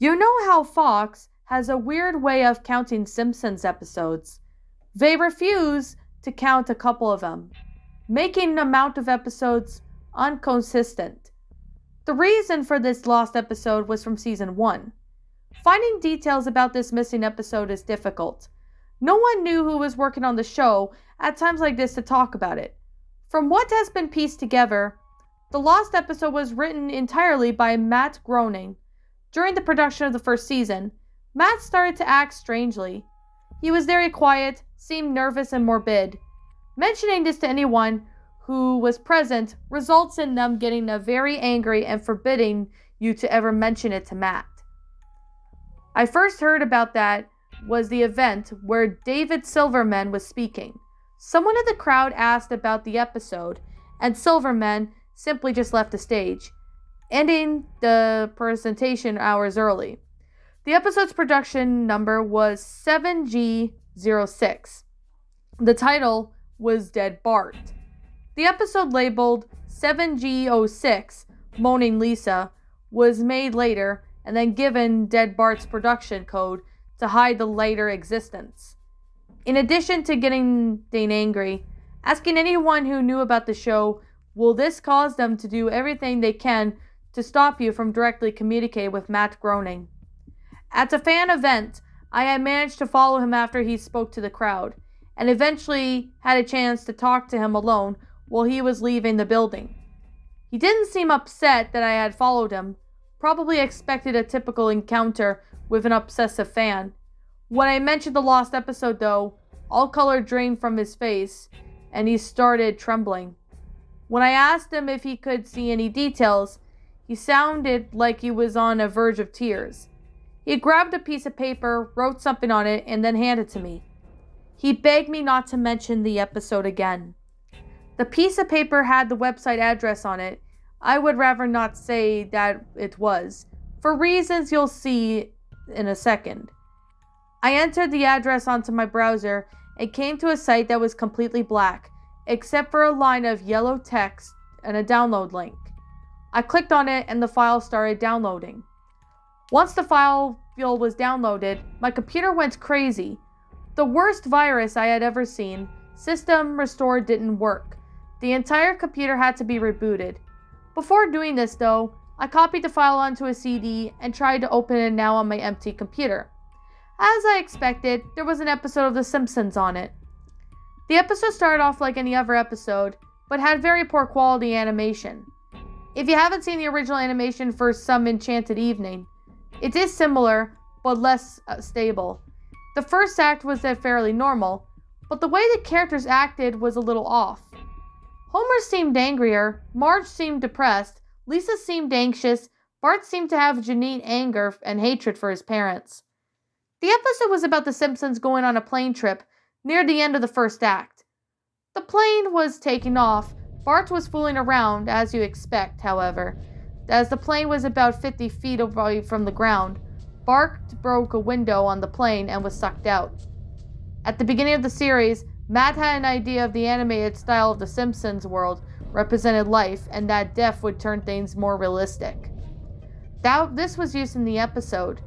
You know how Fox has a weird way of counting Simpsons episodes? They refuse to count a couple of them, making the amount of episodes inconsistent. The reason for this lost episode was from season 1. Finding details about this missing episode is difficult. No one knew who was working on the show at times like this to talk about it. From what has been pieced together, the lost episode was written entirely by Matt Groening. During the production of the first season, Matt started to act strangely. He was very quiet, seemed nervous and morbid. Mentioning this to anyone who was present results in them getting very angry and forbidding you to ever mention it to Matt. I first heard about that was the event where David Silverman was speaking. Someone in the crowd asked about the episode, and Silverman simply just left the stage, ending the presentation hours early. The episode's production number was 7G06. The title was Dead Bart. The episode labeled 7G06, Moaning Lisa, was made later and then given Dead Bart's production code to hide the later existence. In addition to getting angry, asking anyone who knew about the show, will this cause them to do everything they can to stop you from directly communicating with Matt Groening? At a fan event, I had managed to follow him after he spoke to the crowd, and eventually had a chance to talk to him alone while he was leaving the building. He didn't seem upset that I had followed him, probably expected a typical encounter with an obsessive fan. When I mentioned the lost episode though, all color drained from his face, and he started trembling. When I asked him if he could see any details, he sounded like he was on the verge of tears. He grabbed a piece of paper, wrote something on it, and then handed it to me. He begged me not to mention the episode again. The piece of paper had the website address on it. I would rather not say that it was, for reasons you'll see in a second. I entered the address onto my browser and came to a site that was completely black, except for a line of yellow text and a download link. I clicked on it and the file started downloading. Once the file was downloaded, my computer went crazy. The worst virus I had ever seen. System restore didn't work. The entire computer had to be rebooted. Before doing this though, I copied the file onto a CD and tried to open it now on my empty computer. As I expected, there was an episode of The Simpsons on it. The episode started off like any other episode, but had very poor quality animation. If you haven't seen the original animation for Some Enchanted Evening, it is similar, but less stable. The first act was fairly normal, but the way the characters acted was a little off. Homer seemed angrier, Marge seemed depressed, Lisa seemed anxious, Bart seemed to have genuine anger and hatred for his parents. The episode was about the Simpsons going on a plane trip near the end of the first act. The plane was taking off. Bart was fooling around, as you expect, however. As the plane was about 50 feet away from the ground, Bart broke a window on the plane and was sucked out. At the beginning of the series, Matt had an idea of the animated style of the Simpsons world represented life, and that death would turn things more realistic. This was used in the episode.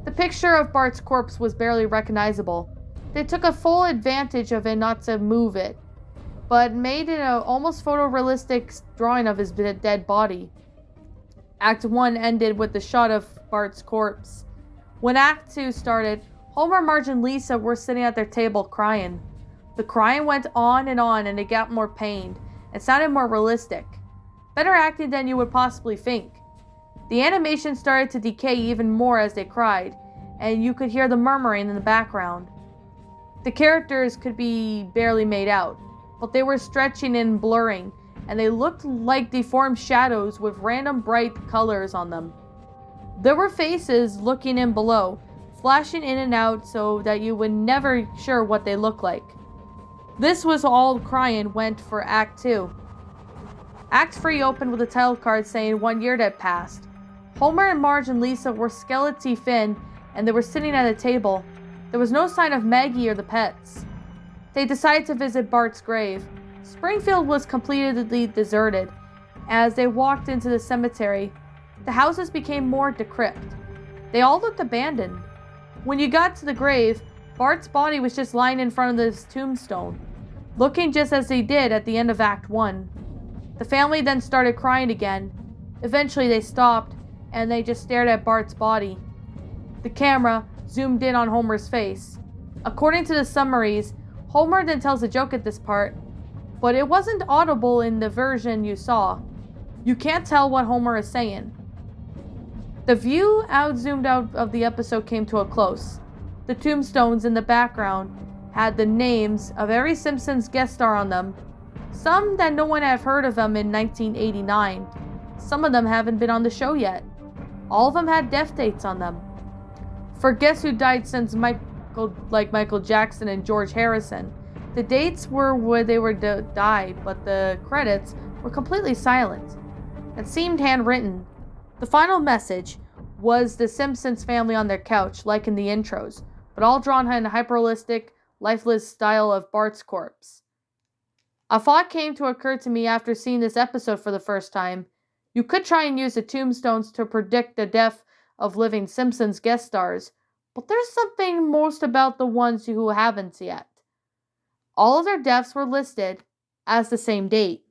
The picture of Bart's corpse was barely recognizable. They took a full advantage of it not to move it, but made it an almost photorealistic drawing of his dead body. Act 1 ended with the shot of Bart's corpse. When Act 2 started, Homer, Marge, and Lisa were sitting at their table crying. The crying went on, and it got more pained. It sounded more realistic. Better acting than you would possibly think. The animation started to decay even more as they cried, and you could hear the murmuring in the background. The characters could be barely made out, but they were stretching and blurring, and they looked like deformed shadows with random bright colors on them. There were faces looking in below, flashing in and out so that you would never sure what they looked like. This was all crying went for Act 2. Act 3 opened with a title card saying 1 year had passed. Homer and Marge and Lisa were skeleton thin, and they were sitting at a table. There was no sign of Maggie or the pets. They decided to visit Bart's grave. Springfield was completely deserted. As they walked into the cemetery, the houses became more decrepit. They all looked abandoned. When you got to the grave, Bart's body was just lying in front of this tombstone, looking just as he did at the end of Act 1. The family then started crying again. Eventually they stopped, and they just stared at Bart's body. The camera zoomed in on Homer's face. According to the summaries, Homer then tells a joke at this part, but it wasn't audible in the version you saw. You can't tell what Homer is saying. The view zoomed out of the episode came to a close. The tombstones in the background had the names of every Simpsons guest star on them. Some that no one had heard of them in 1989. Some of them haven't been on the show yet. All of them had death dates on them. For Guess Who Died Since Michael Jackson and George Harrison, the dates were where they were died, but the credits were completely silent. It seemed handwritten. The final message was the Simpsons family on their couch, like in the intros, but all drawn in a hyper-realistic, lifeless style of Bart's corpse. A thought came to occur to me after seeing this episode for the first time. You could try and use the tombstones to predict the death of living Simpsons guest stars, but there's something most about the ones who haven't yet. All of their deaths were listed as the same date.